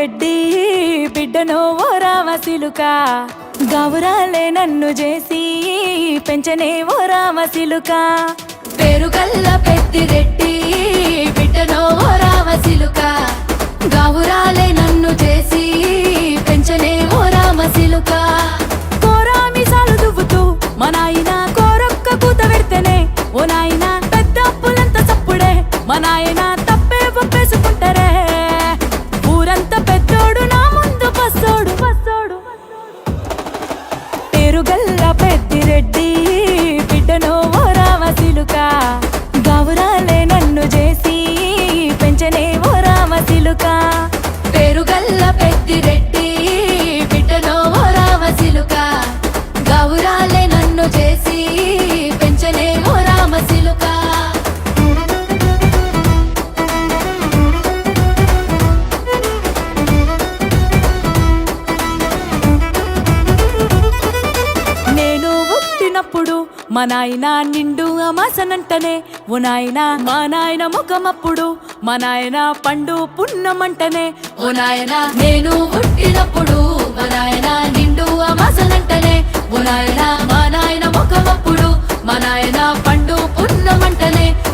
రెడ్డి బిడ్డనో ఓ రామసిలుక గౌరాలే నన్ను చేసి పెంచనే ఓ రామసిలుక పేరుగల్ల పెద్దిరెడ్డి బిడ్డనో ఓ రామసిలుక గౌరాలే నన్ను చేసి పెంచనే ఓ రామసిలుక కోరామిసాలు దువ్వుతూ మా నాయన కోరొక్క కూత పెడితేనే ఓ నాయన పెద్ద అప్పులంత చప్పుడే మా నాయన తప్పే ఒప్పేసుకుంటారే ఊరంతా పెద్దోడు నా ముందు బస్సోడు బస్సోడు పేరుగల్ల పెద్దిరెడ్డి బిడ్డనో ఓ రామసిలుక గౌరాలే నన్ను చేసి పెంచనే ఓ రామసిలుక పేరుగల్ల పెద్దిరెడ్డి బిడ్డనో ఓ రామసిలుక గౌరాలే నన్ను చేసి పెంచనే ఓ రామసిలుక నేను పుట్టినప్పుడు మా నాయన నిండు అమాసనంటనే ఓ నాయన మా నాయన ముఖమప్పుడు మా నాయన పండు పున్నమంటనే ఓ నాయన నేను పుట్టినప్పుడు